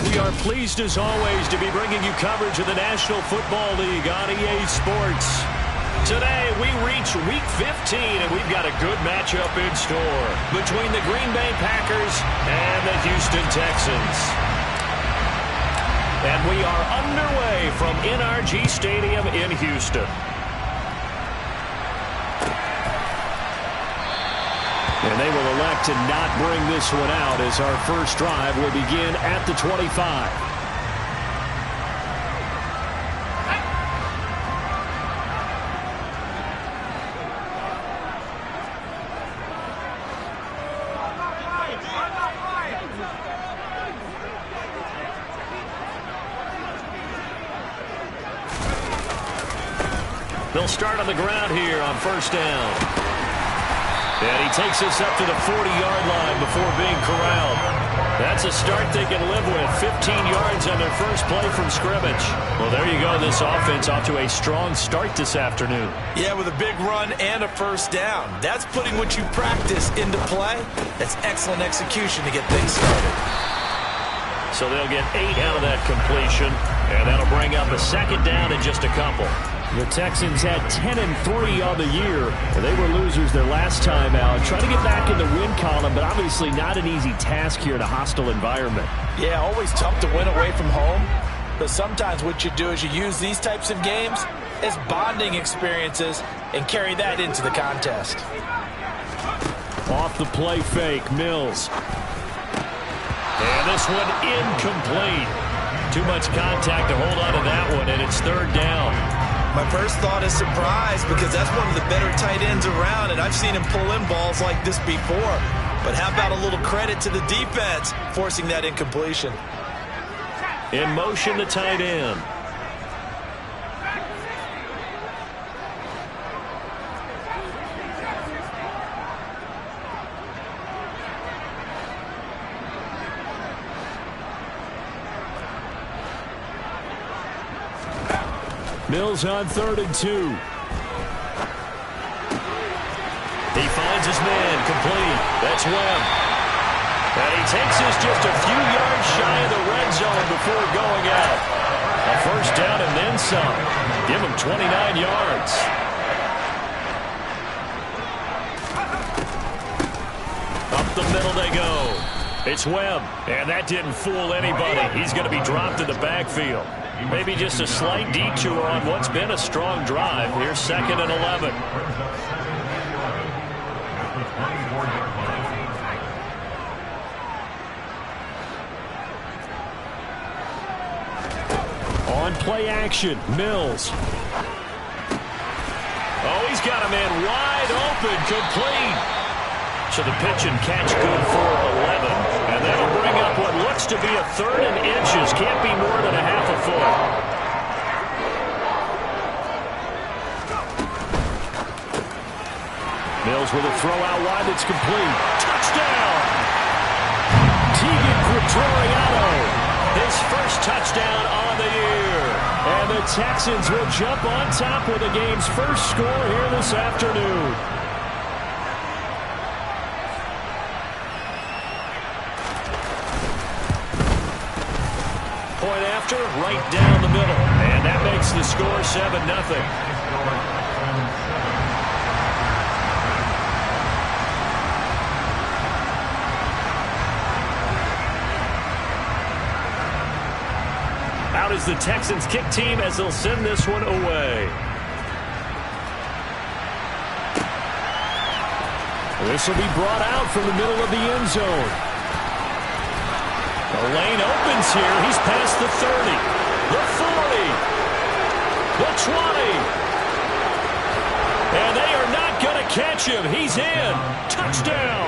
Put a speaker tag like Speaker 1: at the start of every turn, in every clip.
Speaker 1: We are pleased as always to be bringing you coverage of the National Football League on EA Sports. Today we reach Week 15 and we've got a good matchup in store between the Green Bay Packers and the Houston Texans. And we are underway from NRG Stadium in Houston. And they will elect to not bring this one out as our first drive will begin at the 25. They'll start on the ground here on first down. And he takes us up to the 40-yard line before being corralled. That's a start they can live with. 15 yards on their first play from scrimmage. Well, there you go. This offense off to a strong start this afternoon.
Speaker 2: Yeah, with a big run and a first down. That's putting what you practice into play. That's excellent execution to get things started.
Speaker 1: So they'll get 8 out of that completion, and that'll bring up a second down in just a couple. The Texans had 10-3 on the year. They were losers their last time out. Trying to get back in the win column, but obviously not an easy task here in a hostile environment.
Speaker 2: Yeah, always tough to win away from home. But sometimes what you do is you use these types of games as bonding experiences and carry that into the contest.
Speaker 1: Off the play fake, Mills. And this one incomplete. Too much contact to hold on to that one, and it's third down.
Speaker 2: My first thought is surprise because that's one of the better tight ends around, and I've seen him pull in balls like this before. But how about a little credit to the defense forcing that incompletion?
Speaker 1: In motion, the tight end. Mills on 3rd and 2. He finds his man complete. That's Webb. And he takes us just a few yards shy of the red zone before going out. A first down and then some. Give him 29 yards. Up the middle they go. It's Webb. And that didn't fool anybody. He's going to be dropped in the backfield. Maybe just a slight detour on what's been a strong drive. Here's 2nd and 11. On play action, Mills. Oh, he's got a man wide open, complete. So the pitch and catch good for 11. And that'll bring up what looks to be a 3rd and inches. Can't be more than a half a foot. Mills with a throw out wide that's complete. Touchdown! Teagan Quitoriano. His first touchdown on the year. And the Texans will jump on top with the game's first score here this afternoon. Point after, right down the middle. And that makes the score 7-0. Out is the Texans kick team as they'll send this one away. This will be brought out from the middle of the end zone. The lane opens here. He's past the 30, the 40, the 20. And they are not going to catch him. He's in. Touchdown.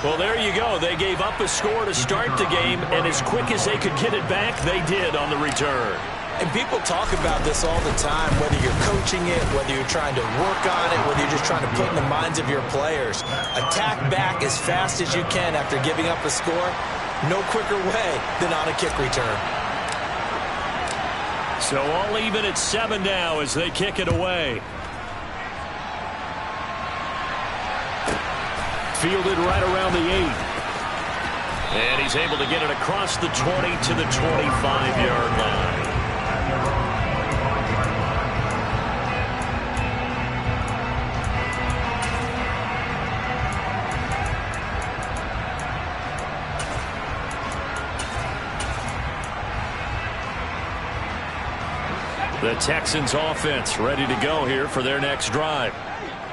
Speaker 1: Well, there you go. They gave up a score to start the game, and as quick as they could get it back, they did on the return.
Speaker 2: And people talk about this all the time, whether you're coaching it, whether you're trying to work on it, whether you're just trying to put in the minds of your players. Attack back as fast as you can after giving up a score. No quicker way than on a kick return.
Speaker 1: So all even at 7 now as they kick it away. Fielded right around the 8. And he's able to get it across the 20 to the 25-yard line. The Texans offense ready to go here for their next drive.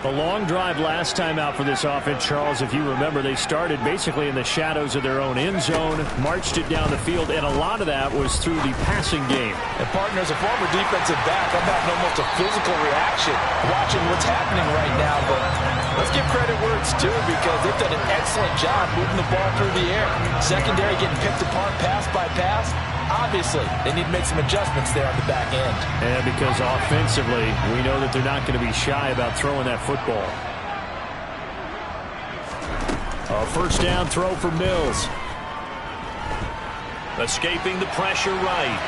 Speaker 3: The long drive last time out for this offense, Charles, if you remember, they started basically in the shadows of their own end zone, marched it down the field, and a lot of that was through the passing game.
Speaker 2: And, partner, as a former defensive back, I'm having almost a physical reaction watching what's happening right now. But let's give credit where it's due because they've done an excellent job moving the ball through the air. Secondary getting picked apart pass by pass. Obviously, they need to make some adjustments there on the back end.
Speaker 3: And because offensively, we know that they're not going to be shy about throwing that football. A first down throw for Mills.
Speaker 1: Escaping the pressure right.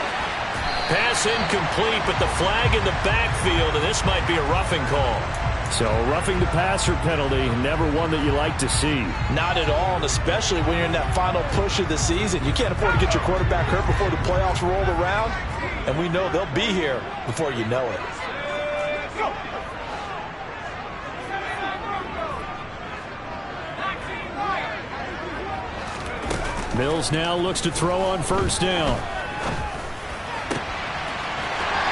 Speaker 1: Pass incomplete, but the flag in the backfield, and this might be a roughing call.
Speaker 3: So roughing the passer penalty, never one that you like to see.
Speaker 2: Not at all, and especially when you're in that final push of the season. You can't afford to get your quarterback hurt before the playoffs roll around, and we know they'll be here before you know it.
Speaker 3: Mills now looks to throw on first down.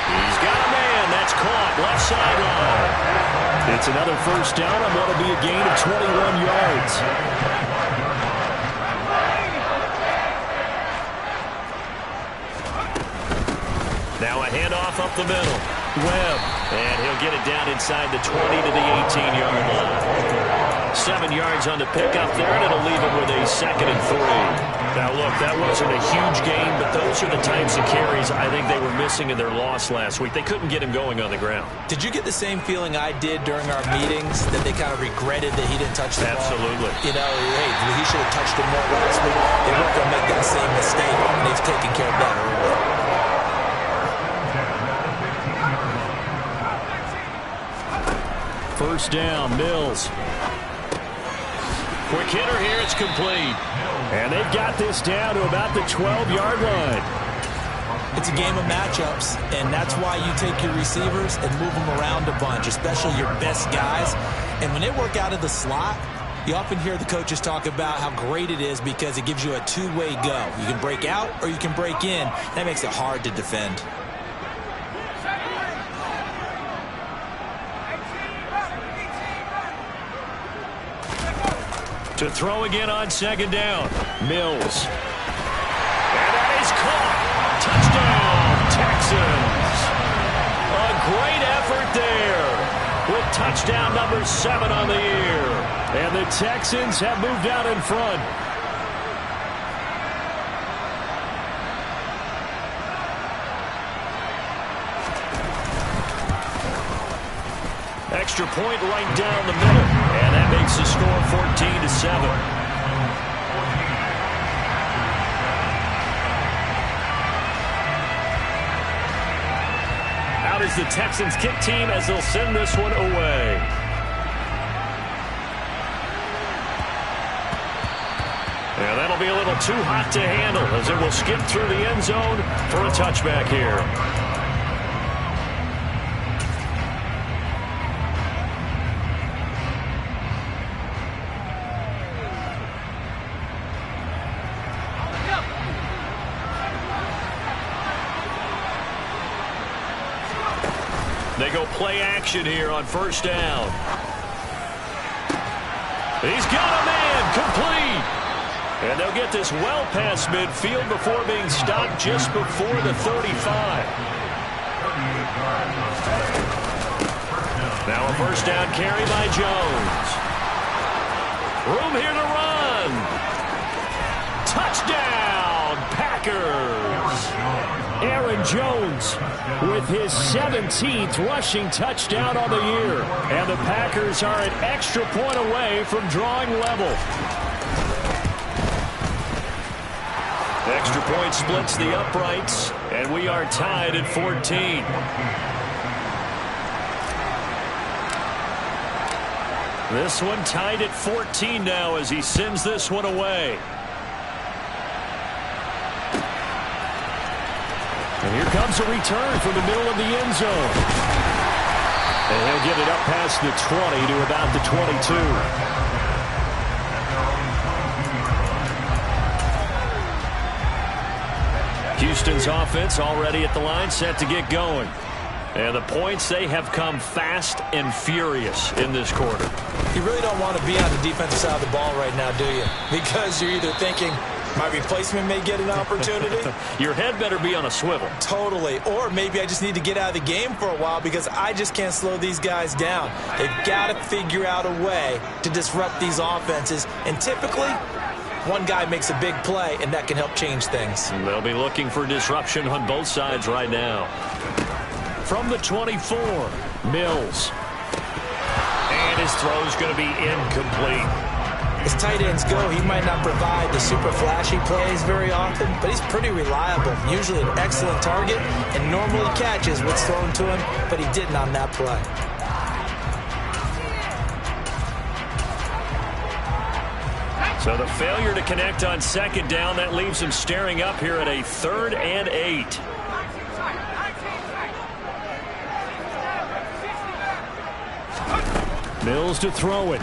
Speaker 1: He's got a man. That's caught. Left sideline.
Speaker 3: It's another first down on what will be a gain of 21 yards.
Speaker 1: Now a handoff up the middle. Webb. And he'll get it down inside the 20 to the 18-yard line. 7 yards on the pickup there, and it'll leave him with a 2nd and 3. Now, look, that wasn't a huge gain, but those are the types of carries I think they were missing in their loss last week. They couldn't get him going on the ground.
Speaker 2: Did you get the same feeling I did during our meetings, that they kind of regretted that he didn't touch the ball?
Speaker 1: Absolutely.
Speaker 2: You know, hey, he should have touched it more last week. They weren't going to make that same mistake, and they've taken care of that early.
Speaker 3: First down, Mills.
Speaker 1: Quick hitter here, it's complete.
Speaker 3: And they've got this down to about the 12-yard line.
Speaker 2: It's a game of matchups, and that's why you take your receivers and move them around a bunch, especially your best guys. And when they work out of the slot, you often hear the coaches talk about how great it is because it gives you a two-way go. You can break out or you can break in. That makes it hard to defend.
Speaker 3: To throw again on second down. Mills.
Speaker 1: And that is caught. Touchdown, Texans. A great effort there with touchdown number 7 on the year.
Speaker 3: And the Texans have moved out in front.
Speaker 1: Extra point right down the middle. And that makes the score 14-7. How does the Texans kick team as they'll send this one away? And that'll be a little too hot to handle as it will skip through the end zone for a touchback here. They go play action here on first down. He's got a man, complete. And they'll get this well past midfield before being stopped just before the 35. Now a first down carry by Jones. Room here to run. Touchdown, Packers.
Speaker 3: Aaron Jones with his 17th rushing touchdown on the year. And the Packers are an extra point away from drawing level.
Speaker 1: Extra point splits the uprights, and we are tied at 14. This one tied at 14 now as he sends this one away.
Speaker 3: comes a return from the middle of the end zone. And he'll get it up past the 20 to about the 22. Houston's offense already at the line, set to get going. And the points, they have come fast and furious in this quarter.
Speaker 2: You really don't want to be on the defensive side of the ball right now, do you? Because you're either thinking, my replacement may get an opportunity.
Speaker 3: Your head better be on a swivel.
Speaker 2: Totally. Or maybe I just need to get out of the game for a while because I just can't slow these guys down. They've got to figure out a way to disrupt these offenses. And typically, one guy makes a big play, and that can help change things.
Speaker 3: And they'll be looking for disruption on both sides right now. From the 24, Mills. And his throw's going to be incomplete.
Speaker 2: As tight ends go, he might not provide the super flashy plays very often, but he's pretty reliable. Usually an excellent target and normally catches what's thrown to him, but he didn't on that play.
Speaker 3: So the failure to connect on second down, that leaves him staring up here at a 3rd and 8. Mills to throw it.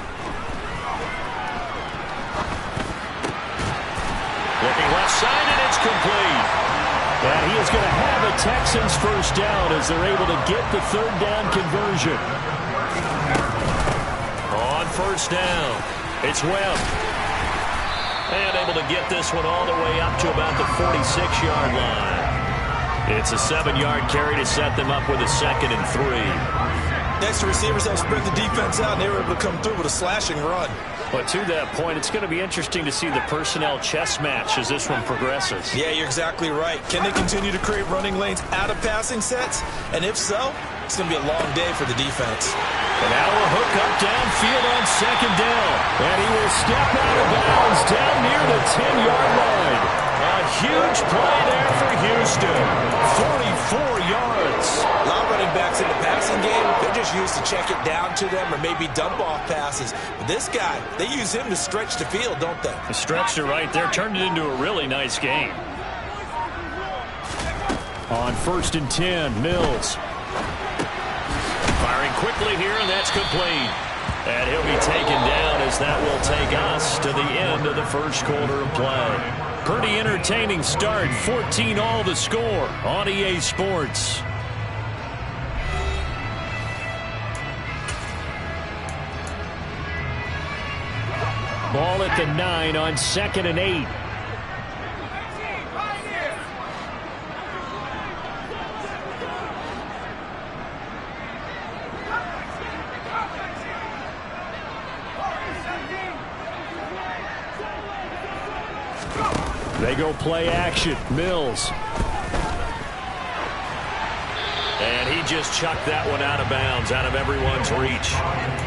Speaker 3: Looking left side, and it's complete. And he is going to have a Texans first down as they're able to get the 3rd down conversion. On first down, it's Webb. And able to get this one all the way up to about the 46-yard line. It's a 7-yard carry to set them up with a 2nd and 3.
Speaker 2: Next, the receivers help spread the defense out, and they were able to come through with a slashing run.
Speaker 3: But to that point, it's going to be interesting to see the personnel chess match as this one progresses.
Speaker 2: Yeah, you're exactly right. Can they continue to create running lanes out of passing sets? And if so, it's going to be a long day for the defense.
Speaker 3: And now a hook up downfield on second down. And he will step out of bounds down near the 10-yard line. A huge play there for Houston. 44 yards.
Speaker 2: A lot of running backs in the passing game, they're just used to check it down to them or maybe dump off passes. But this guy, they use him to stretch the field, don't they?
Speaker 3: They stretched it right there, turned it into a really nice game. On 1st and 10, Mills. Firing quickly here, and that's complete. And he'll be taken down as that will take us to the end of the first quarter of play. Pretty entertaining start. 14 all the score on EA Sports. Ball at the 9 on 2nd and 8. They go play action. Mills. And he just chucked that one out of bounds, out of everyone's reach.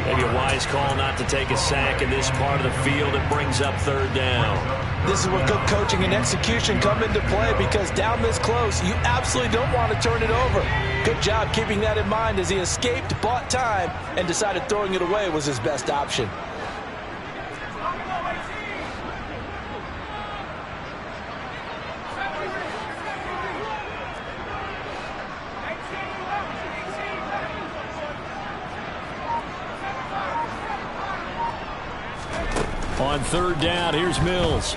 Speaker 3: Maybe a wise call not to take a sack in this part of the field. It brings up 3rd down.
Speaker 2: This is where good coaching and execution come into play because down this close, you absolutely don't want to turn it over. Good job keeping that in mind as he escaped, bought time, and decided throwing it away was his best option.
Speaker 3: On 3rd down, here's Mills.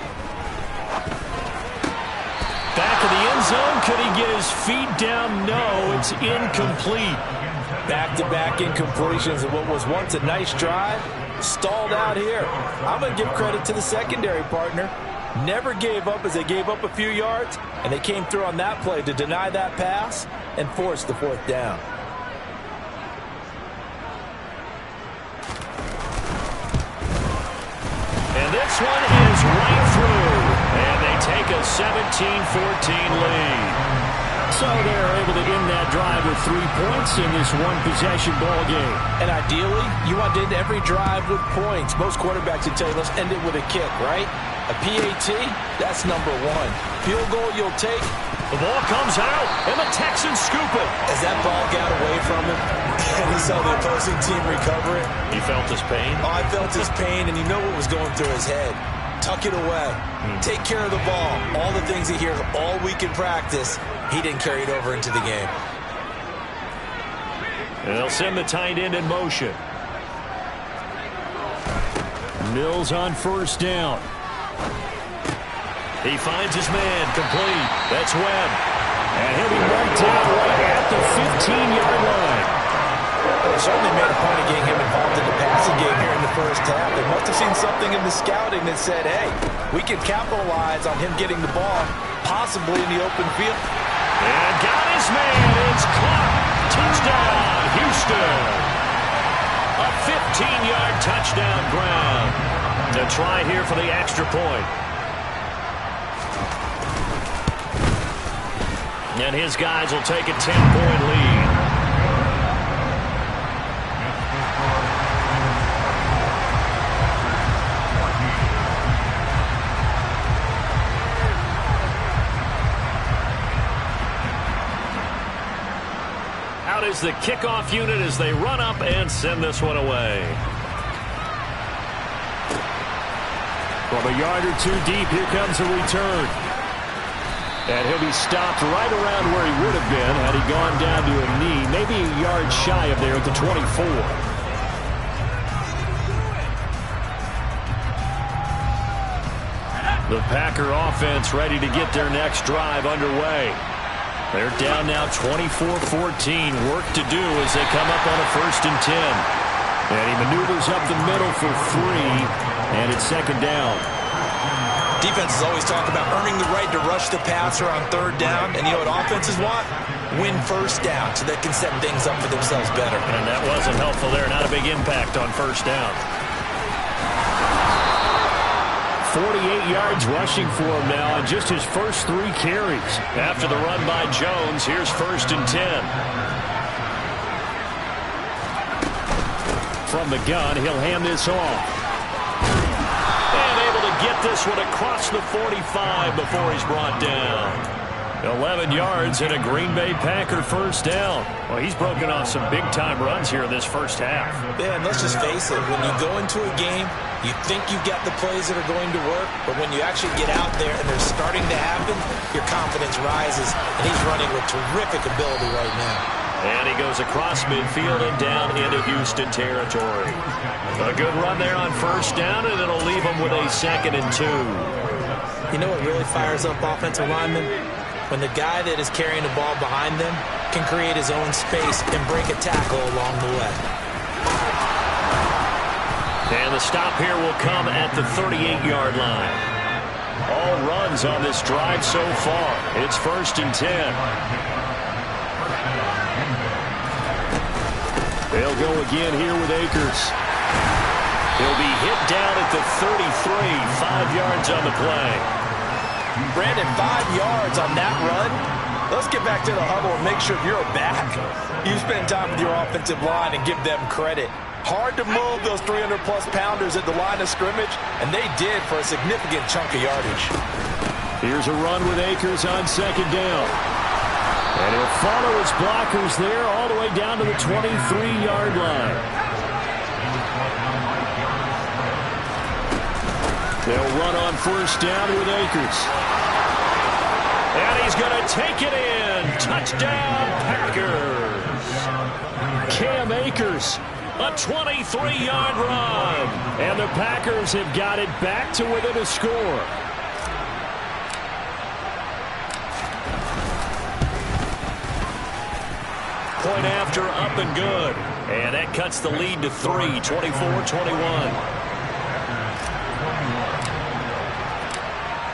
Speaker 3: Back of the end zone. Could he get his feet down? No, it's incomplete.
Speaker 2: Back-to-back incompletions of what was once a nice drive. Stalled out here. I'm going to give credit to the secondary partner. Never gave up as they gave up a few yards, and they came through on that play to deny that pass and force the 4th down.
Speaker 3: And this one is right through. And they take a 17-14 lead. So they're able to end that drive with 3 points in this one-possession ball game.
Speaker 2: And ideally, you want to end every drive with points. Most quarterbacks would tell you, let's end it with a kick, right? A PAT, that's number 1. Field goal you'll take.
Speaker 3: The ball comes out, and the Texans scoop it.
Speaker 2: As that ball got away from him, and he saw the opposing team recover it.
Speaker 3: He felt his pain?
Speaker 2: Oh, I felt his pain, and you know what was going through his head. Tuck it away. Take care of the ball. All the things he hears all week in practice. he didn't carry it over into the game.
Speaker 1: And they'll send the tight end in motion. Mills on first down. He finds his man, complete. That's Webb. And he'll be marked down right at the 15-yard line.
Speaker 2: They certainly made a point of getting him involved in the passing game here in the first half. They must have seen something in the scouting that said, hey, we can capitalize on him getting the ball, possibly in the open field.
Speaker 1: And got his man. It's caught. Touchdown, Houston. A 15-yard touchdown ground. To try here for the extra point. And his guys will take a 10-point lead. Out is the kickoff unit as they run up and send this one away. From a yard or two deep, here comes a return. And he'll be stopped right around where he would have been had he gone down to a knee, maybe a yard shy of there at the 24. The Packer offense ready to get their next drive underway. They're down now 24-14. Work to do as they come up on a 1st and 10. And he maneuvers up the middle for 3, and it's 2nd down.
Speaker 2: Defenses always talk about earning the right to rush the passer on 3rd down. And you know what offenses want? Win 1st down so they can set things up for themselves better.
Speaker 1: And that wasn't helpful there. Not a big impact on 1st down. 48 yards rushing for him now on just his first 3 carries. After the run by Jones, here's 1st and 10. From the gun, he'll hand this off. Get this one across the 45 before he's brought down. 11 yards and a Green Bay Packer 1st down. Well, he's broken off some big-time runs here in this first half.
Speaker 2: Yeah, and let's just face it. When you go into a game, you think you've got the plays that are going to work, but when you actually get out there and they're starting to happen, your confidence rises, and he's running with terrific ability right now.
Speaker 1: And he goes across midfield and down into Houston territory. A good run there on 1st down, and it'll leave him with a 2nd and 2.
Speaker 2: You know what really fires up offensive linemen? When the guy that is carrying the ball behind them can create his own space and break a tackle along the way.
Speaker 1: And the stop here will come at the 38-yard line. All runs on this drive so far. It's 1st and 10. They'll go again here with Akers. He'll be hit down at the 33, 5 yards on the play.
Speaker 2: Brandon, 5 yards on that run. Let's get back to the huddle and make sure you're back. You spend time with your offensive line and give them credit. Hard to move those 300-plus pounders at the line of scrimmage, and they did for a significant chunk of yardage.
Speaker 1: Here's a run with Akers on 2nd down. And he'll follow his blockers there all the way down to the 23-yard line. They'll run on 1st down with Akers. And he's going to take it in. Touchdown, Packers. Cam Akers, a 23-yard run. And the Packers have got it back to within a score. Point after, up and good. And that cuts the lead to 3, 24-21.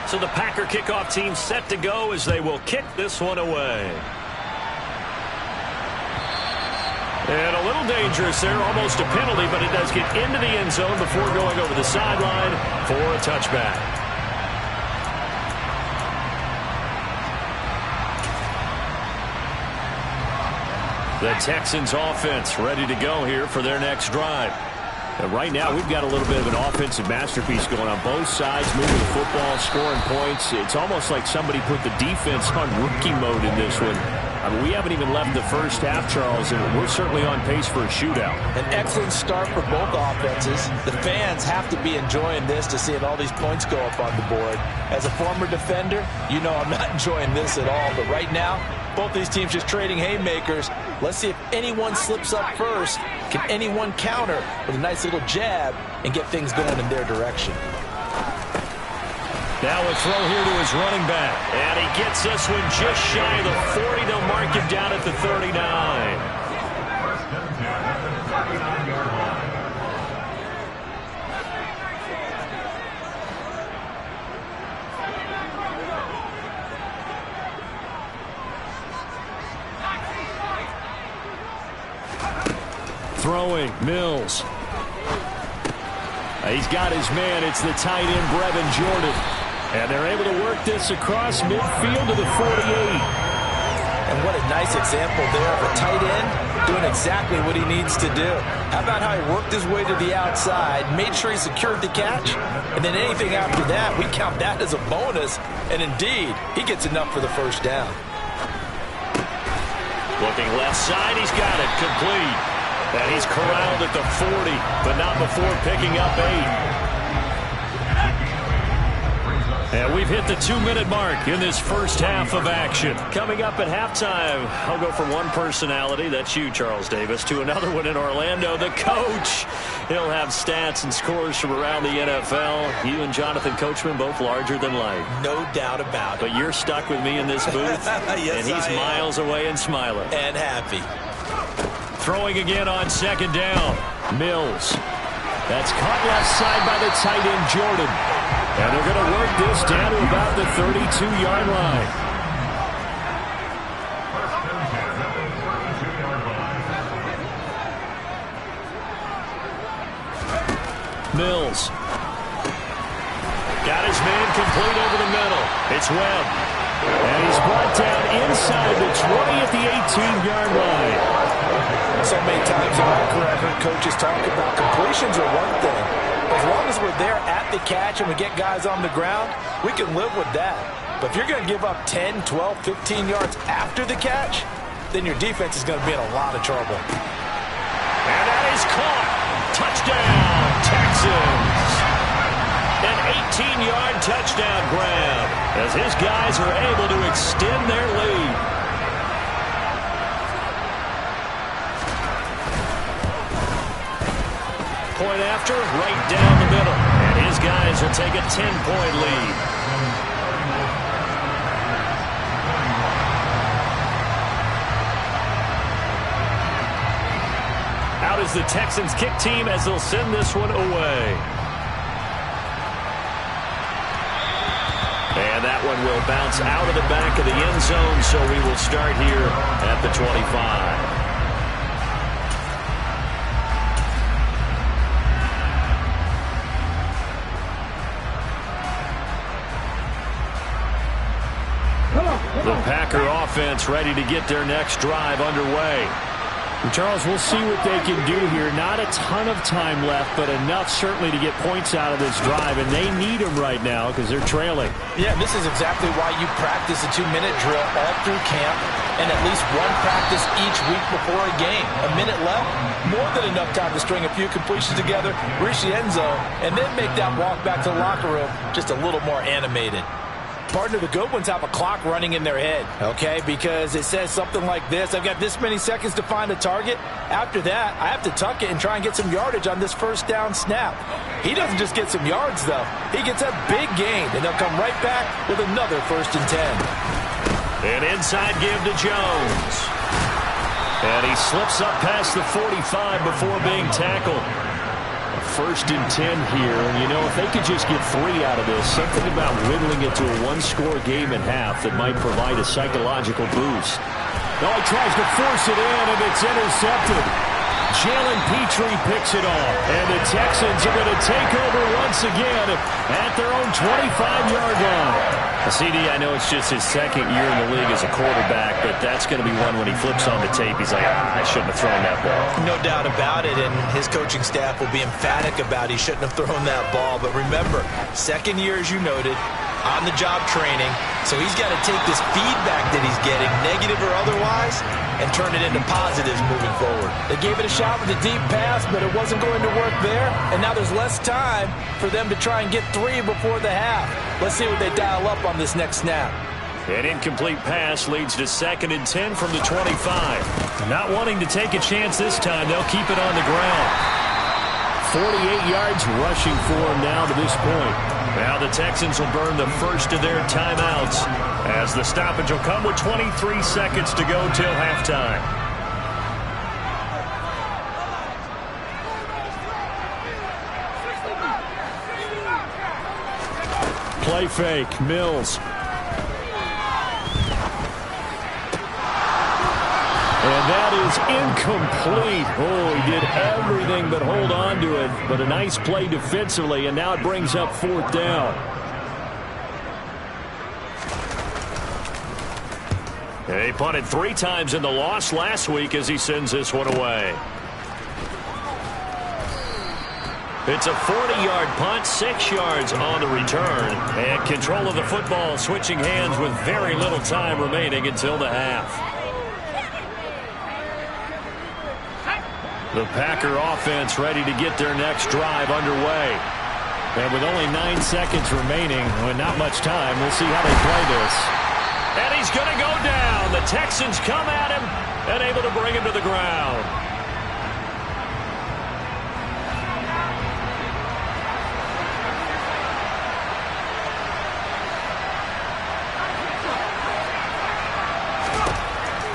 Speaker 1: So the Packer kickoff team set to go as they will kick this one away. And a little dangerous there, almost a penalty, but it does get into the end zone before going over the sideline for a touchback. The Texans offense ready to go here for their next drive. And right now, we've got a little bit of an offensive masterpiece going on both sides, moving the football, scoring points. It's almost like somebody put the defense on rookie mode in this one. I mean, we haven't even left the first half, Charles, and we're certainly on pace for a shootout.
Speaker 2: An excellent start for both offenses. The fans have to be enjoying this to seeing all these points go up on the board. As a former defender, you know I'm not enjoying this at all. But right now, both these teams just trading haymakers. Let's see if anyone slips up first. Can anyone counter with a nice little jab and get things going in their direction?
Speaker 1: Now a throw here to his running back.
Speaker 3: And he gets this one just shy of the 40. They'll mark him down at the 39.
Speaker 1: Throwing, Mills. He's got his man. It's the tight end, Brevin Jordan. And they're able to work this across midfield to the 48.
Speaker 2: And what a nice example there of a tight end doing exactly what he needs to do. How about how he worked his way to the outside, made sure he secured the catch, and then anything after that, we count that as a bonus. And indeed, he gets enough for the first down.
Speaker 3: Looking left side, he's got it complete. And he's corralled at the 40, but not before picking up 8. And we've hit the 2-minute mark in this first half of action. Coming up at halftime, I'll go from one personality, that's you, Charles Davis, to another one in Orlando, the coach. He'll have stats and scores from around the NFL. You and Jonathan Coachman both larger than life.
Speaker 2: No doubt about it.
Speaker 3: But you're stuck with me in this booth,
Speaker 2: yes,
Speaker 3: and he's miles away and smiling.
Speaker 2: And happy.
Speaker 1: Throwing again on second down. Mills. That's caught left side by the tight end, Jordan. And they're going to work this down to about the 32-yard line. Mills.
Speaker 3: Got his man complete over the middle. It's Webb.
Speaker 1: And he's brought down inside the 20 at the 18-yard line.
Speaker 2: So many times in my career, I've heard coaches talk about completions are one thing. As long as we're there at the catch and we get guys on the ground, we can live with that. But if you're going to give up 10, 12, 15 yards after the catch, then your defense is going to be in a lot of trouble.
Speaker 3: And that is caught. Touchdown, Texans. An 18-yard touchdown grab as his guys are able to extend their lead. Point after, right down the middle. And his guys will take a 10-point lead. Out is the Texans kick team as they'll send this one away. And that one will bounce out of the back of the end zone, so we will start here at the 25. The Packer offense ready to get their next drive underway.
Speaker 1: Charles, we'll see what they can do here. Not a ton of time left, but enough certainly to get points out of this drive, and they need them right now because they're trailing.
Speaker 2: Yeah, this is exactly why you practice a 2-minute drill all through camp and at least one practice each week before a game. A minute left, more than enough time to string a few completions together, reach the end zone, and then make that walk back to the locker room just a little more animated. Partner, the good ones have a clock running in their head, okay? Because it says something like this: I've got this many seconds to find a target. After that, I have to tuck it and try and get some yardage on this first down snap. He doesn't just get some yards, though. He gets a big gain, and they'll come right back with another 1st and 10.
Speaker 3: An inside give to Jones. And he slips up past the 45 before being tackled.
Speaker 1: 1st and 10 here, and you know, if they could just get 3 out of this, something about whittling it to a 1-score game at half that might provide a psychological boost. Now he tries to force it in, and it's intercepted. Jalen Petrie picks it off, and the Texans are going to take over once again at their own 25-yard line.
Speaker 3: CD, I know it's just his 2nd year in the league as a quarterback, but that's going to be one when he flips on the tape, he's like, I shouldn't have thrown that ball.
Speaker 2: No doubt about it, and his coaching staff will be emphatic about he shouldn't have thrown that ball. But remember, 2nd year, as you noted, on-the-job training. So he's got to take this feedback that he's getting, negative or otherwise, and turn it into positives moving forward. They gave it a shot with a deep pass, but it wasn't going to work there. And now there's less time for them to try and get 3 before the half. Let's see what they dial up on this next snap.
Speaker 1: An incomplete pass leads to 2nd and 10 from the 25. Not wanting to take a chance this time, they'll keep it on the ground. 48 yards rushing for him now to this point. Now the Texans will burn the first of their timeouts as the stoppage will come with 23 seconds to go till halftime. Play fake, Mills. And that is incomplete. Oh, he did everything but hold on to it. But a nice play defensively, and now it brings up 4th down. He punted 3 times in the loss last week as he sends this one away. It's a 40-yard punt, 6 yards on the return. And control of the football switching hands with very little time remaining until the half. The Packer offense ready to get their next drive underway. And with only 9 seconds remaining, with not much time, we'll see how they play this. And he's going to go down. The Texans come at him and able to bring him to the ground.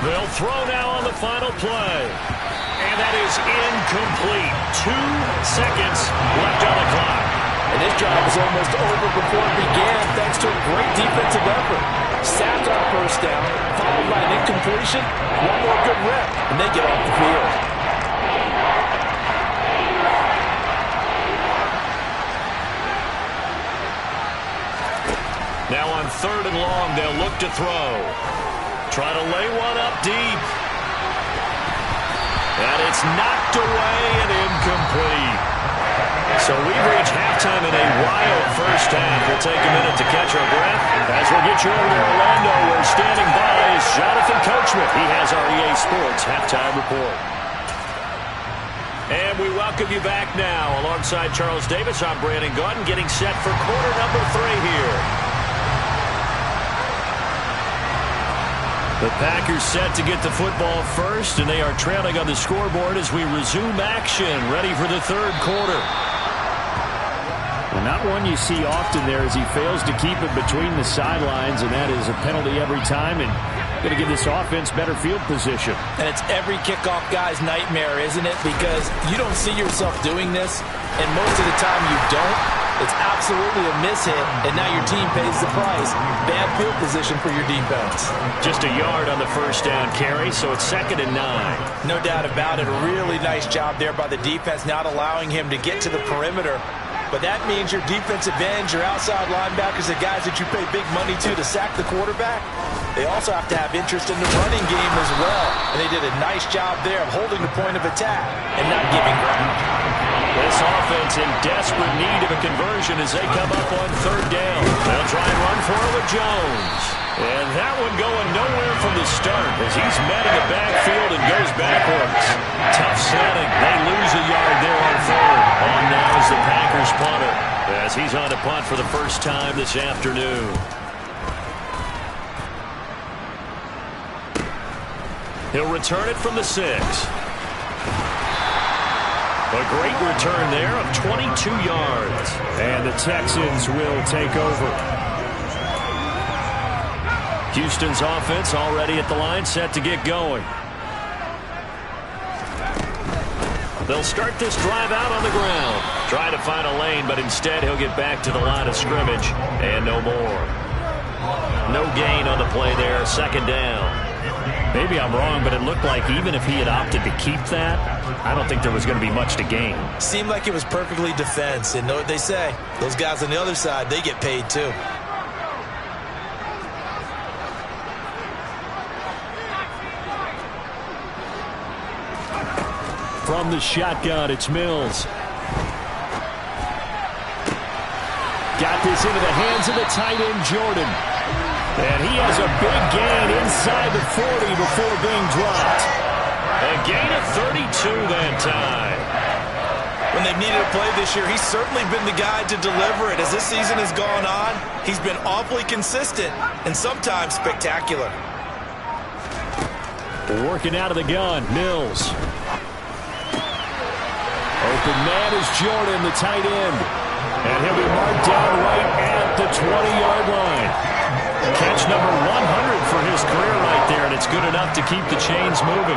Speaker 1: They'll throw now on the final play. And that is incomplete. 2 seconds left on the clock.
Speaker 2: And this drive was almost over before it began thanks to a great defensive effort. Sacked on 1st down, followed by an incompletion. One more good rep, and they get off the field.
Speaker 1: Now on 3rd and long, they'll look to throw. Try to lay one up deep. And it's knocked away and incomplete. So we've reached halftime in a wild first half. We'll take a minute to catch our breath as we'll get you over to Orlando, where standing by is Jonathan Coachman. He has our EA Sports halftime report. And we welcome you back now. Alongside Charles Davis, I'm Brandon Gaudin, getting set for quarter number 3 here. The Packers set to get the football first, and they are trailing on the scoreboard as we resume action, ready for the 3rd quarter. Well, not one you see often there as he fails to keep it between the sidelines, and that is a penalty every time, and going to give this offense better field position.
Speaker 2: And it's every kickoff guy's nightmare, isn't it? Because you don't see yourself doing this, and most of the time you don't. It's absolutely a mishit, and now your team pays the price. Bad field position for your defense.
Speaker 1: Just a yard on the 1st down carry, so it's 2nd and 9.
Speaker 2: No doubt about it. A really nice job there by the defense, not allowing him to get to the perimeter. But that means your defensive ends, your outside linebackers, the guys that you pay big money to sack the quarterback, they also have to have interest in the running game as well. And they did a nice job there of holding the point of attack and not giving ground.
Speaker 1: This offense in desperate need of a conversion as they come up on 3rd down. They'll try and run for it with Jones. And that one going nowhere from the start as he's met in the backfield and goes backwards. Tough setting. They lose a yard there on 3rd. On now is the Packers punter as he's on to punt for the first time this afternoon. He'll return it from the 6. A great return there of 22 yards. And the Texans will take over. Houston's offense already at the line, set to get going. They'll start this drive out on the ground. Try to find a lane, but instead he'll get back to the line of scrimmage. And no more. No gain on the play there, 2nd down. Maybe I'm wrong, but it looked like even if he had opted to keep that, I don't think there was going to be much to gain.
Speaker 2: Seemed like it was perfectly defense. And know what they say? Those guys on the other side, they get paid too.
Speaker 1: From the shotgun, it's Mills. Got got this into the hands of the tight end, Jordan. And he has a big gain inside the 40 before being dropped.
Speaker 3: A gain of 32 that time.
Speaker 2: When they've needed a play this year, he's certainly been the guy to deliver it. As this season has gone on, he's been awfully consistent and sometimes spectacular.
Speaker 1: Working out of the gun, Mills. Open man is Jordan, the tight end. And he'll be marked down right at the 20-yard line. Catch number 100 for his career right there, and it's good enough to keep the chains moving.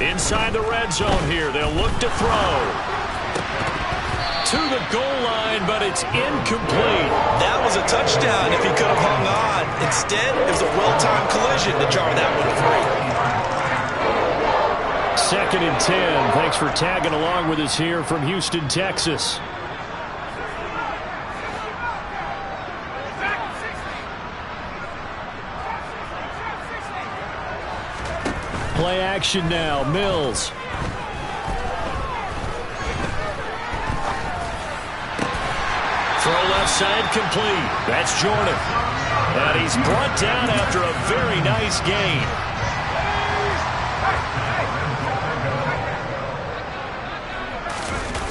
Speaker 1: Inside the red zone here, they'll look to throw. To the goal line, but it's incomplete.
Speaker 2: That was a touchdown if he could have hung on. Instead, it was a well-timed collision to jar that one free.
Speaker 1: 2nd and 10. Thanks for tagging along with us here from Houston, Texas. Play action now. Mills. Throw left side complete. That's Jordan. And he's brought down after a very nice gain.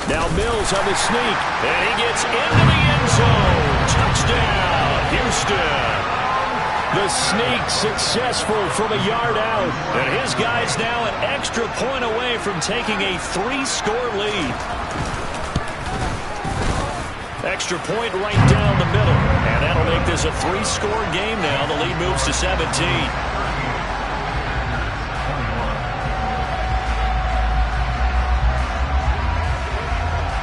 Speaker 1: Now Mills on the sneak. And he gets into the end zone. Touchdown, Houston. The sneak successful from a yard out. And his guy's now an extra point away from taking a 3-score lead. Extra point right down the middle. And that'll make this a 3-score game now. The lead moves to 17.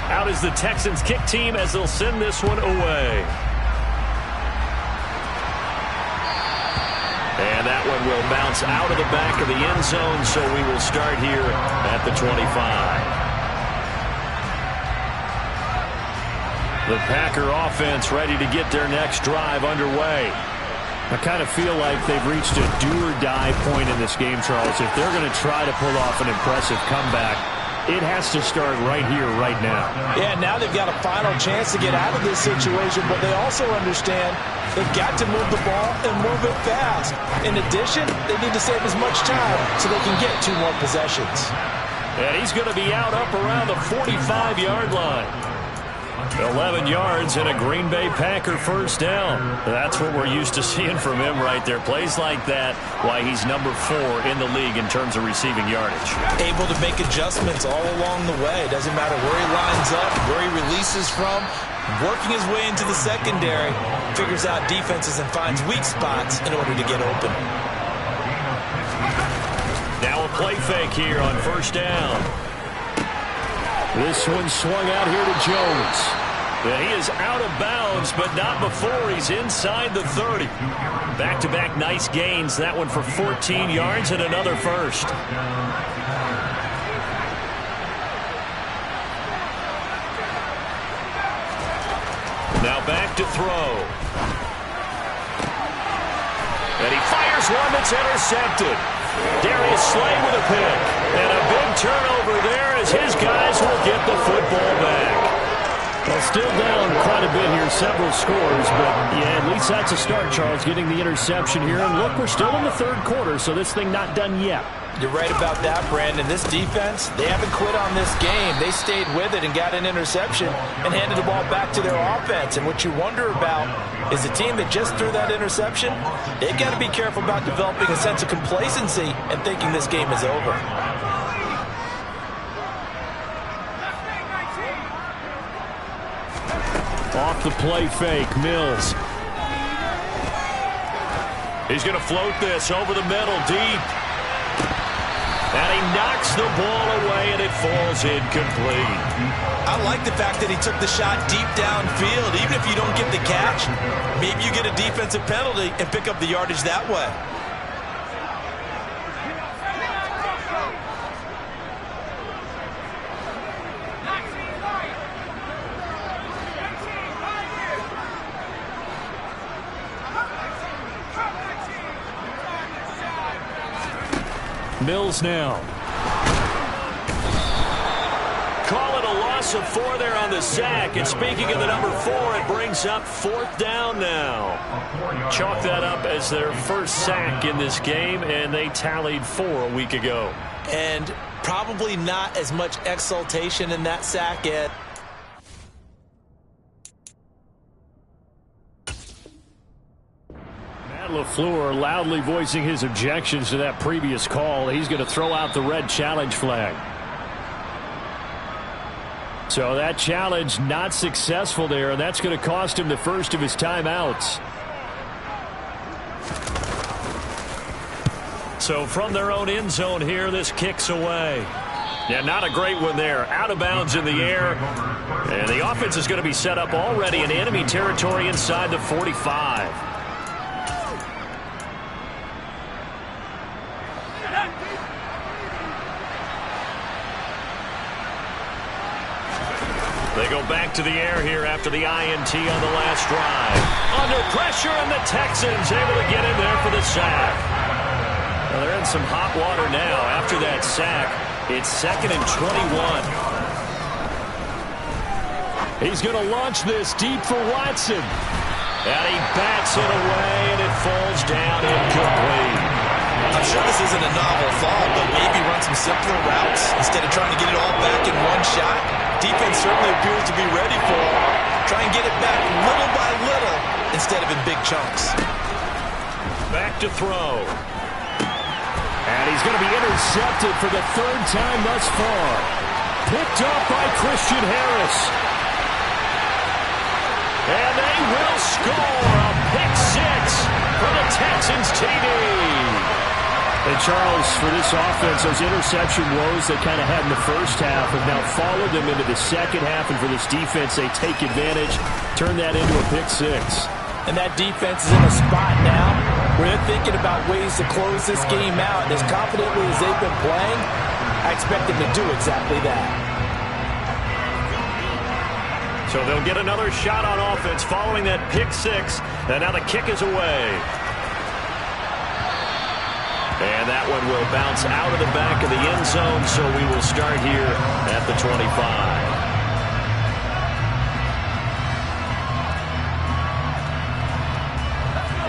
Speaker 1: Out is the Texans kick team as they'll send this one away. And that one will bounce out of the back of the end zone, so we will start here at the 25. The Packer offense ready to get their next drive underway. I kind of feel like they've reached a do-or-die point in this game, Charles. If they're going to try to pull off an impressive comeback, it has to start right here, right now.
Speaker 2: Yeah, now they've got a final chance to get out of this situation, but they also understand they've got to move the ball and move it fast. In addition, they need to save as much time so they can get 2 more possessions.
Speaker 1: And he's going to be out up around the 45-yard line. 11 yards and a Green Bay Packer first down. That's what we're used to seeing from him right there. Plays like that, why he's number 4 in the league in terms of receiving yardage.
Speaker 2: Able to make adjustments all along the way. Doesn't matter where he lines up, where he releases from. Working his way into the secondary. Figures out defenses and finds weak spots in order to get open.
Speaker 1: Now a play fake here on first down. This one swung out here to Jones. And he is out of bounds, but not before he's inside the 30. Back-to-back nice gains. That one for 14 yards and another first. Now back to throw. And he fires one that's intercepted. Darius Slay with a pick. And a big turnover there as his guys will get the football back. Well, still down quite a bit here, several scores, but yeah, at least that's a start, Charles, getting the interception here. And look, we're still in the 3rd quarter, so this thing not done yet.
Speaker 2: You're right about that, Brandon. This defense, they haven't quit on this game. They stayed with it and got an interception and handed the ball back to their offense. And what you wonder about is the team that just threw that interception, they've got to be careful about developing a sense of complacency and thinking this game is over.
Speaker 1: Off the play fake, Mills. He's going to float this over the middle, deep. And he knocks the ball away, and it falls incomplete.
Speaker 2: I like the fact that he took the shot deep downfield. Even if you don't get the catch, maybe you get a defensive penalty and pick up the yardage that way.
Speaker 1: Mills now.
Speaker 3: Call it a loss of 4 there on the sack. And speaking of the number 4, it brings up 4th down now.
Speaker 1: Chalk that up as their first sack in this game, and they tallied 4 a week ago.
Speaker 2: And probably not as much exultation in that sack yet.
Speaker 1: LaFleur loudly voicing his objections to that previous call. He's going to throw out the red challenge flag. So that challenge not successful there, and that's going to cost him the first of his timeouts. So from their own end zone here, this kicks away. Yeah, not a great one there. Out of bounds in the air. And the offense is going to be set up already in enemy territory inside the 45. They go back to the air here after the INT on the last drive. Under pressure, and the Texans able to get in there for the sack. Well, they're in some hot water now. After that sack, it's 2nd and 21. He's going to launch this deep for Watson. And he bats it away, and it falls down incomplete.
Speaker 2: I'm sure this isn't a novel thought, but maybe run some simpler routes instead of trying to get it all back in one shot. Defense certainly appears to be ready for it. Try and get it back little by little instead of in big chunks.
Speaker 1: Back to throw. And he's going to be intercepted for the 3rd time thus far. Picked up by Christian Harris. And they will score a pick 6 for the Texans TD. And Charles, for this offense, those interception woes they kind of had in the first half have now followed them into the second half. And for this defense, they take advantage, turn that into a pick 6.
Speaker 2: And that defense is in a spot now where they're thinking about ways to close this game out. And as confidently as they've been playing, I expect them to do exactly that.
Speaker 1: So they'll get another shot on offense following that pick 6. And now the kick is away. And that one will bounce out of the back of the end zone, so we will start here at the 25.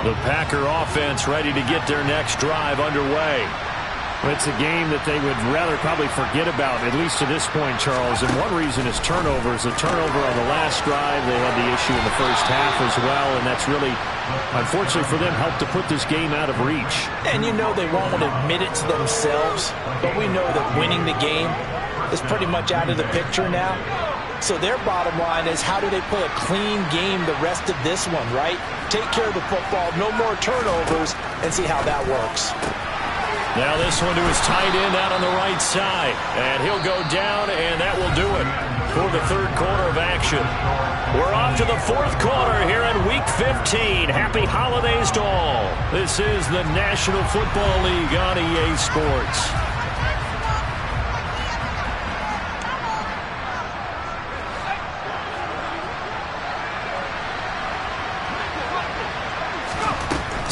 Speaker 1: The Packer offense ready to get their next drive underway. It's a game that they would rather probably forget about, at least to this point, Charles. And one reason is turnovers. A turnover on the last drive. They had the issue in the first half as well, and that's really, unfortunately for them, helped to put this game out of reach.
Speaker 2: And you know they won't admit it to themselves, but we know that winning the game is pretty much out of the picture now. So their bottom line is, how do they play a clean game the rest of this one, right? Take care of the football, no more turnovers, and see how that works.
Speaker 1: Now this one to his tight end out on the right side. And he'll go down, and that will do it for the 3rd quarter of action. We're off to the 4th quarter here in Week 15. Happy holidays to all. This is the National Football League on EA Sports.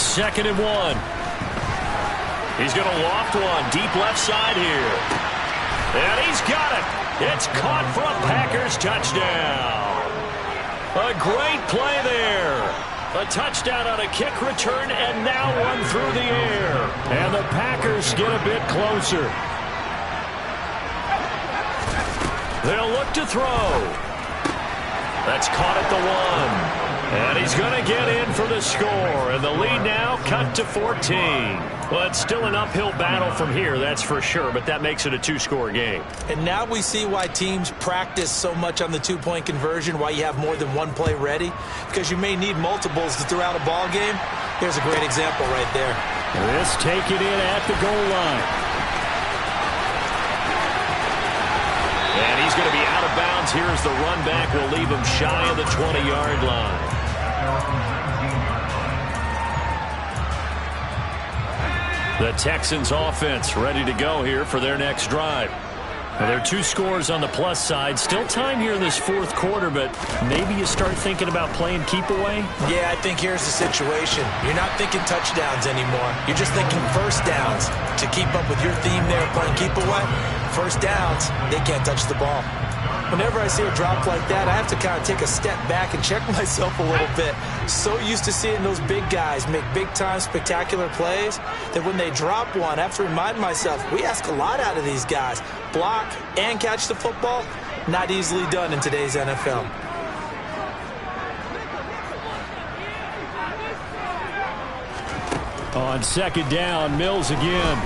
Speaker 1: Second and 1. He's going to loft one deep left side here. And he's got it. It's caught for a Packers touchdown. A great play there. A touchdown on a kick return, and now one through the air. And the Packers get a bit closer. They'll look to throw. That's caught at the 1. And he's going to get in for the score. And the lead now cut to 14. Well, it's still an uphill battle from here, that's for sure, but that makes it a 2-score game.
Speaker 2: And now we see why teams practice so much on the 2-point conversion, why you have more than one play ready, because you may need multiples to throw out a ball game. Here's a great example right there.
Speaker 1: This taken in at the goal line. And he's going to be out of bounds. Here's the run back. Will leave him shy of the 20-yard line. The Texans offense ready to go here for their next drive. Well, there are 2 scores on the plus side. Still time here in this fourth quarter, but maybe you start thinking about playing keep away?
Speaker 2: Yeah, I think here's the situation. You're not thinking touchdowns anymore. You're just thinking first downs. To keep up with your theme there playing keep away, first downs, they can't touch the ball. Whenever I see a drop like that, I have to kind of take a step back and check myself a little bit. So used to seeing those big guys make big-time spectacular plays that when they drop one, I have to remind myself, we ask a lot out of these guys. Block and catch the football, not easily done in today's NFL.
Speaker 1: On second down, Mills again.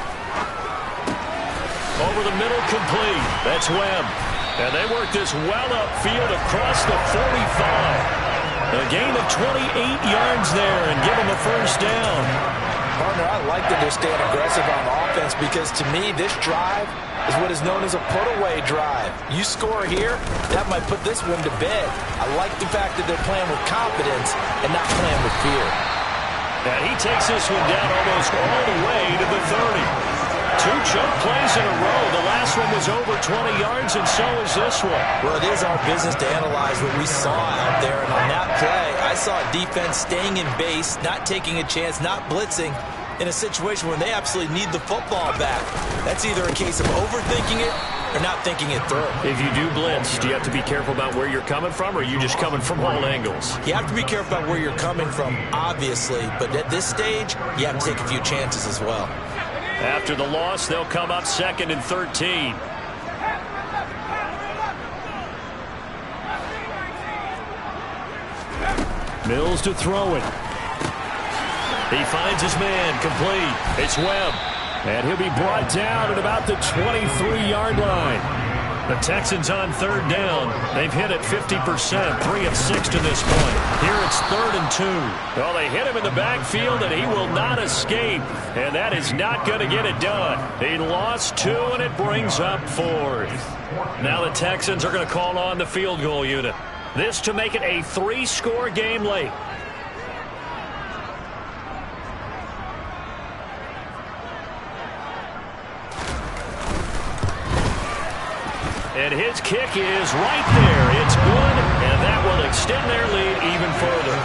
Speaker 1: Over the middle, complete. That's Webb. And they work this well upfield across the 45. A gain of 28 yards there and give them a first down.
Speaker 2: Partner, I like that they're staying aggressive on offense because to me, this drive is what is known as a put-away drive. You score here, that might put this one to bed. I like the fact that they're playing with confidence and not playing with fear.
Speaker 1: And he takes this one down almost all the way to the 30. 2 choke plays in a row. The last one was over 20 yards, and so is this one.
Speaker 2: Well, it is our business to analyze what we saw out there. And on that play, I saw a defense staying in base, not taking a chance, not blitzing in a situation where they absolutely need the football back. That's either a case of overthinking it or not thinking it through.
Speaker 1: If you do blitz, do you have to be careful about where you're coming from, or are you just coming from all angles?
Speaker 2: You have to be careful about where you're coming from, obviously. But at this stage, you have to take a few chances as well.
Speaker 1: After the loss, they'll come up 2nd and 13. Mills to throw it. He finds his man, complete. It's Webb. And he'll be brought down at about the 23-yard line. The Texans on 3rd down. They've hit it 50%, 3 of 6 to this point. Here it's 3rd and 2. Well, they hit him in the backfield, and he will not escape. And that is not going to get it done. He lost 2, and it brings up 4th. Now the Texans are going to call on the field goal unit. This to make it a 3-score game late. And his kick is right there. It's good, and that will extend their lead even further.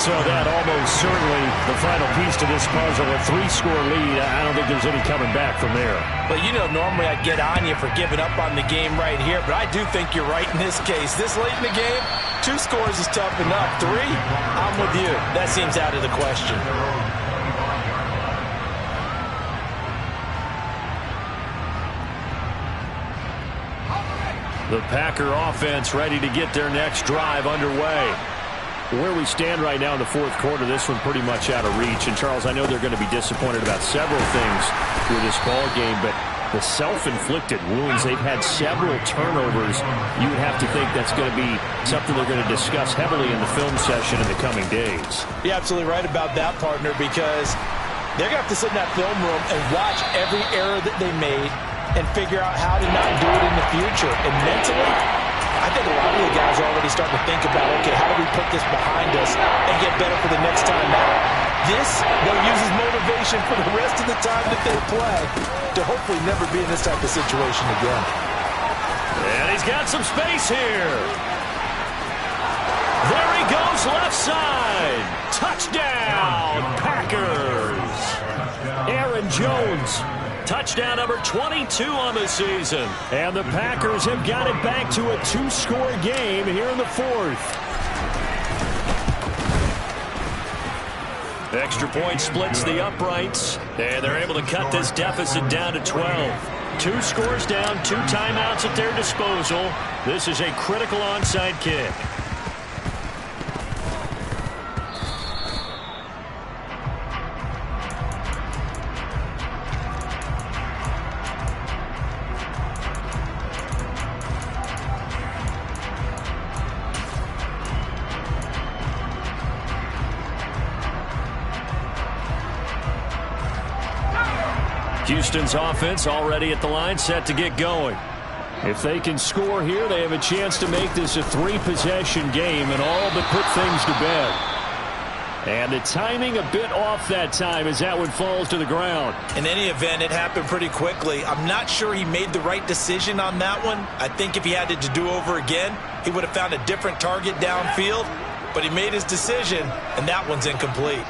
Speaker 1: So that almost certainly the final piece to this puzzle, a 3-score lead. I don't think there's any coming back from there.
Speaker 2: Well, you know, normally I'd get on you for giving up on the game right here, but I do think you're right in this case. This late in the game, 2 scores is tough enough. 3, I'm with you. That seems out of the question.
Speaker 1: The Packer offense ready to get their next drive underway. Where we stand right now in the fourth quarter, this one pretty much out of reach. And, Charles, I know they're going to be disappointed about several things with this ball game, but the self-inflicted wounds, they've had several turnovers. You would have to think that's going to be something they're going to discuss heavily in the film session in the coming days.
Speaker 2: You're absolutely right about that, partner, because they're going to have to sit in that film room and watch every error that they made and figure out how to not do it in the future. And mentally, I think a lot of the guys are already starting to think about, okay, how do we put this behind us and get better for the next time out? This, they'll use as motivation for the rest of the time that they play to hopefully never be in this type of situation again.
Speaker 1: And he's got some space here. There he goes, left side. Touchdown, Packers. Aaron Jones. Touchdown number 22 on the season. And the Packers have got it back to a 2-score game here in the fourth. Extra point splits the uprights. And they're able to cut this deficit down to 12. 2 scores down, 2 timeouts at their disposal. This is a critical onside kick. Houston's offense already at the line, set to get going. If they can score here, they have a chance to make this a 3-possession game and all but put things to bed. And the timing a bit off that time as that one falls to the ground.
Speaker 2: In any event, it happened pretty quickly. I'm not sure he made the right decision on that one. I think if he had it to do over again, he would have found a different target downfield. But he made his decision, and that one's incomplete.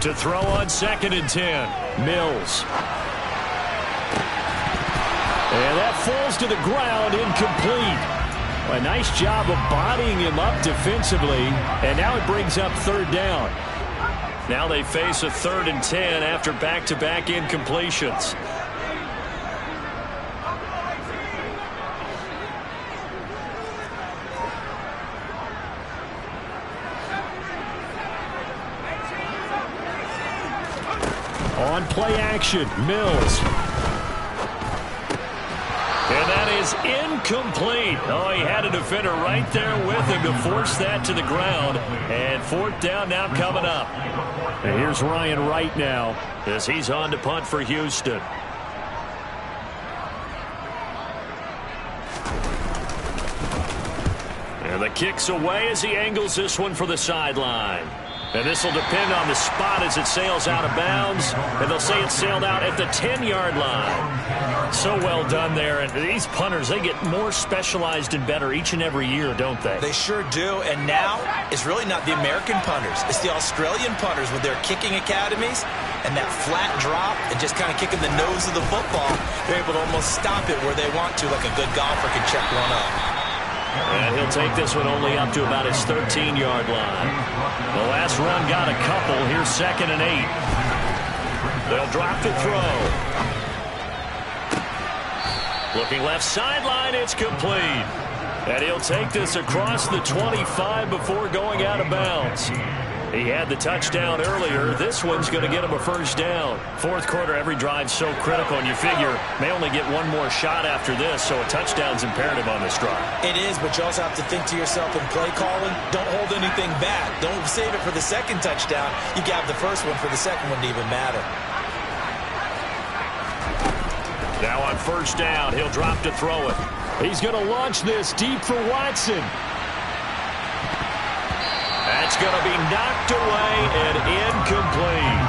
Speaker 1: To throw on 2nd and 10, Mills. And that falls to the ground, incomplete. A nice job of bodying him up defensively, and now it brings up 3rd down.
Speaker 3: Now they face a 3rd and 10 after back-to-back incompletions.
Speaker 1: On play action, Mills.
Speaker 3: And that is incomplete. Oh, he had a defender right there with him to force that to the ground. And 4th down now coming up.
Speaker 1: And here's Ryan Wright now
Speaker 3: as he's on to punt for Houston. And the kick's away as he angles this one for the sideline. And this will depend on the spot as it sails out of bounds. And they'll say it sailed out at the 10-yard line. So well done there. And these punters, they get more specialized and better each and every year, don't they?
Speaker 2: They sure do. And now it's really not the American punters. It's the Australian punters with their kicking academies. And that flat drop and just kind of kicking the nose of the football. They're able to almost stop it where they want to, like a good golfer can check one up.
Speaker 3: And he'll take this one only up to about his 13-yard line. The last run got a couple. Here's 2nd and 8. They'll drop to throw. Looking left sideline, it's complete. And he'll take this across the 25 before going out of bounds. He had the touchdown earlier. This one's going to get him a 1st down. 4th quarter, every drive's so critical, and you figure may only get one more shot after this, so a touchdown's imperative on this drive.
Speaker 2: It is, but you also have to think to yourself in play calling, don't hold anything back. Don't save it for the 2nd touchdown. You got the 1st one for the 2nd one to even matter.
Speaker 3: Now on 1st down, he'll drop to throw it.
Speaker 1: He's going to launch this deep for Watson.
Speaker 3: That's going to be knocked away and incomplete.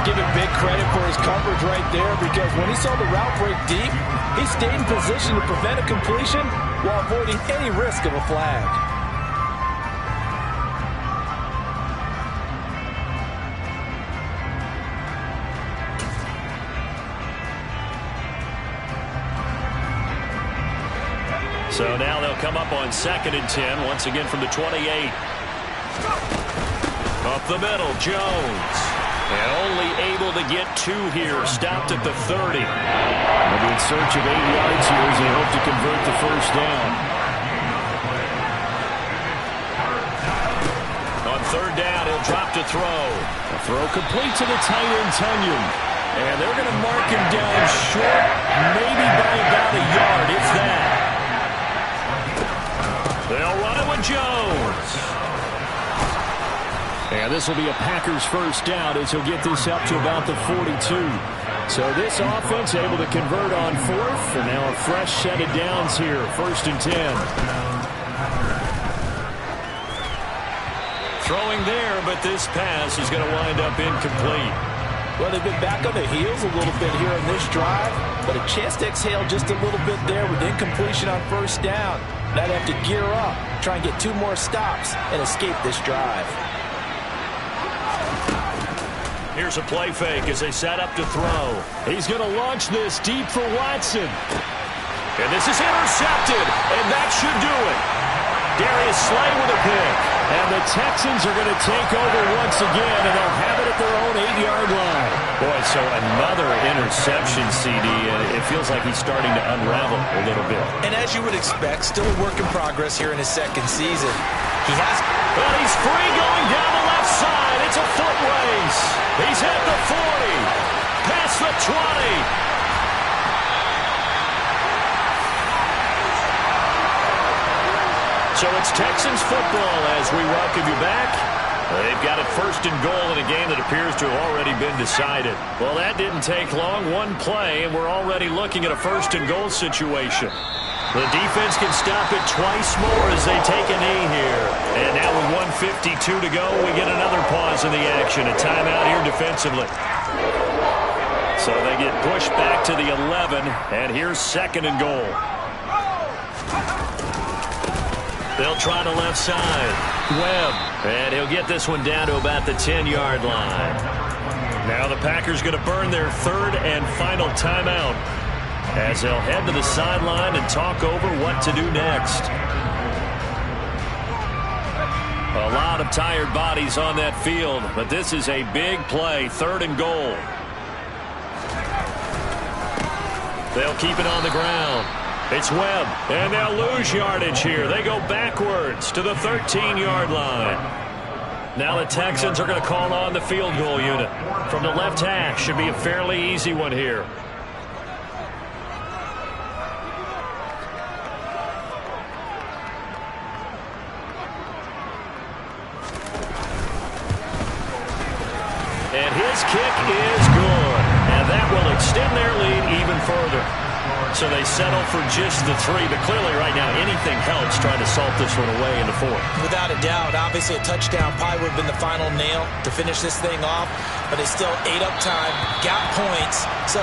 Speaker 2: Give him big credit for his coverage right there, because when he saw the route break deep, he stayed in position to prevent a completion while avoiding any risk of a flag.
Speaker 3: So now they'll come up on 2nd and 10, once again from the 28. Up the middle, Jones. And only able to get 2 here. Stopped at the 30.
Speaker 1: They'll be in search of 8 yards here as they hope to convert the 1st down.
Speaker 3: On 3rd down, he'll drop to throw.
Speaker 1: A throw complete to the tight end, Tunyon. And they're going to mark him down short, maybe by about a yard, if that.
Speaker 3: They'll run it with Jones.
Speaker 1: And this will be a Packers 1st down as he'll get this up to about the 42. So this offense able to convert on 4th, and now a fresh set of downs here, 1st and 10.
Speaker 3: Throwing there, but this pass is going to wind up incomplete.
Speaker 2: Well, they've been back on their heels a little bit here on this drive, but a chance to exhale just a little bit there with incompletion on 1st down. Now they have to gear up, try and get 2 more stops, and escape this drive.
Speaker 3: Here's a play fake as they set up to throw.
Speaker 1: He's going to launch this deep for Watson.
Speaker 3: And this is intercepted, and that should do it. Darius Slay with a pick.
Speaker 1: And the Texans are going to take over once again, and they'll have it at their own 8-yard line.
Speaker 3: Boy, so another interception, CD, and it feels like he's starting to unravel a little bit.
Speaker 2: And as you would expect, still a work in progress here in his 2nd season.
Speaker 3: Well, he's free going down the left side. It's a foot race. He's at the 40, past the 20. So it's Texans football as we welcome you back.
Speaker 1: They've got it first and goal in a game that appears to have already been decided. Well, that didn't take long. One play, and we're already looking at a first and goal situation. The defense can stop it twice more as they take a knee here. And now with 1:52 to go, we get another pause in the action. A timeout here defensively. So they get pushed back to the 11, and here's second and goal. They'll try the left side. Webb, and he'll get this one down to about the 10-yard line. Now the Packers going to burn their third and final timeout as they'll head to the sideline and talk over what to do next. A lot of tired bodies on that field, but this is a big play, third and goal. They'll keep it on the ground. It's Webb, and they'll lose yardage here. They go backwards to the 13-yard line. Now the Texans are going to call on the field goal unit. From the left hash, should be a fairly easy one here. And his kick is good. And that will extend their lead even further. So they settle for just the 3, but clearly right now anything helps trying to salt this one away in the 4th.
Speaker 2: Without a doubt, obviously a touchdown probably would have been the final nail to finish this thing off, but they still ate up time, got points. So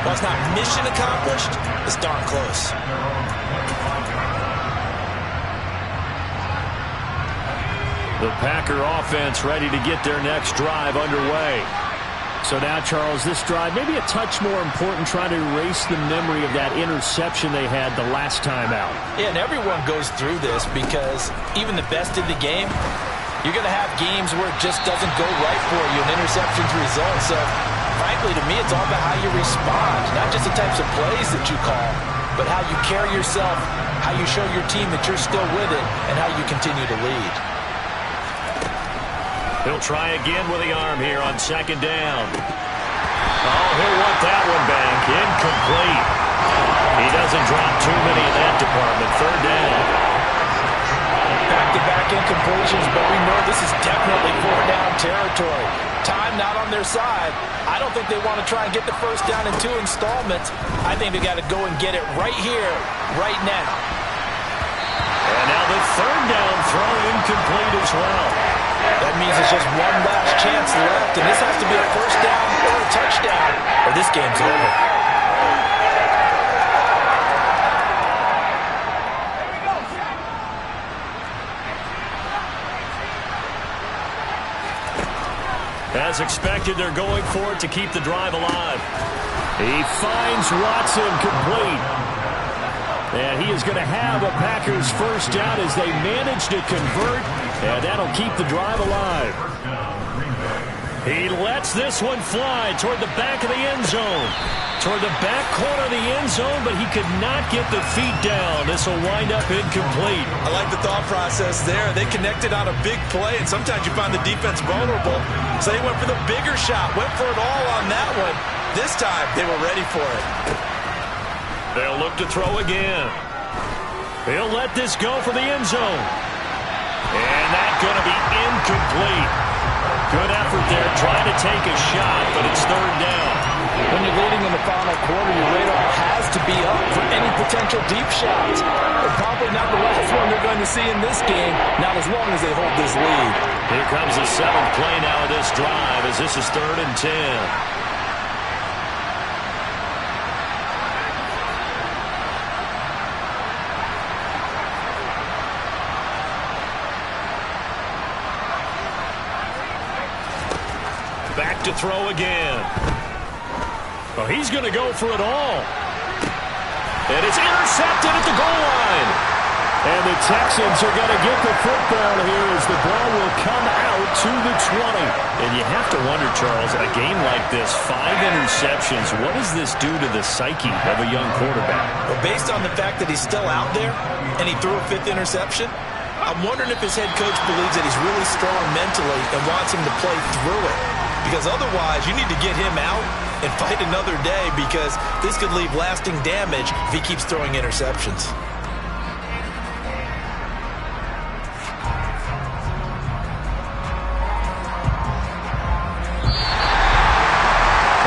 Speaker 2: while it's not mission accomplished, it's darn close.
Speaker 1: The Packer offense ready to get their next drive underway.
Speaker 4: So now, Charles, this drive maybe a touch more important, trying to erase the memory of that interception they had the last time out.
Speaker 2: Yeah, and everyone goes through this because even the best in the game, you're going to have games where it just doesn't go right for you, and interceptions result. So, frankly, to me, it's all about how you respond, not just the types of plays that you call, but how you carry yourself, how you show your team that you're still with it, and how you continue to lead.
Speaker 1: He'll try again with the arm here on second down. Oh, he'll want that one back. Incomplete. He doesn't drop too many in that department. Third down.
Speaker 2: Back-to-back incompletions, but we know this is definitely four-down territory. Time not on their side. I don't think they want to try and get the first down in 2 installments. I think they got to go and get it right here, right now.
Speaker 1: And now the third down throw incomplete as well.
Speaker 2: That means it's just one last chance left, and this has to be a first down or a touchdown, or this game's over.
Speaker 1: As expected, they're going for it to keep the drive alive. He finds Watson complete. And he is going to have a Packers first down as they manage to convert, and that'll keep the drive alive. He lets this one fly toward the back of the end zone. Toward the back corner of the end zone, but he could not get the feet down. This will wind up incomplete.
Speaker 2: I like the thought process there. They connected on a big play, and sometimes you find the defense vulnerable. So they went for the bigger shot, went for it all on that one. This time, they were ready for it.
Speaker 1: They'll look to throw again. He'll let this go for the end zone. And that's going to be incomplete. Good effort there, trying to take a shot, but it's third down.
Speaker 2: When you're leading in the final quarter, your radar has to be up for any potential deep shots. But probably not the last one they're going to see in this game, not as long as they hold this lead.
Speaker 1: Here comes the 7th play now of this drive as this is 3rd and 10. Back to throw again. Oh, he's going to go for it all. And it's intercepted at the goal line. And the Texans are going to get the football here as the ball will come out to the 20. And you have to wonder, Charles, a game like this, 5 interceptions, what does this do to the psyche of a young quarterback?
Speaker 2: Well, based on the fact that he's still out there and he threw a 5th interception, I'm wondering if his head coach believes that he's really strong mentally and wants him to play through it. Because otherwise, you need to get him out and fight another day, because this could leave lasting damage if he keeps throwing interceptions.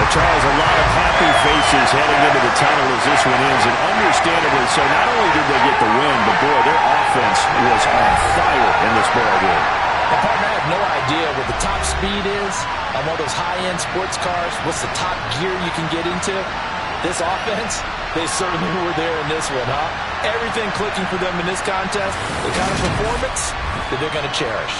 Speaker 1: Well, Charles, a lot of happy faces heading into the tunnel as this one ends, and understandably so. Not only did they get the win, but, boy, their offense was on fire in this ball game.
Speaker 2: And, partner, I have no idea what the top speed is on one of those high-end sports cars. What's the top gear you can get into? This offense, they certainly were there in this one, huh? Everything clicking for them in this contest, the kind of performance that they're going to cherish.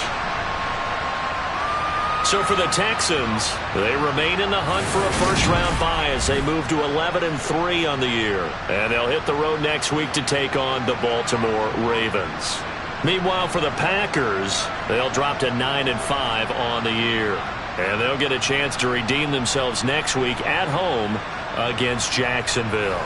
Speaker 3: So for the Texans, they remain in the hunt for a first-round bye as they move to 11-3 on the year. And they'll hit the road next week to take on the Baltimore Ravens. Meanwhile, for the Packers, they'll drop to 9-5 on the year. And they'll get a chance to redeem themselves next week at home against Jacksonville.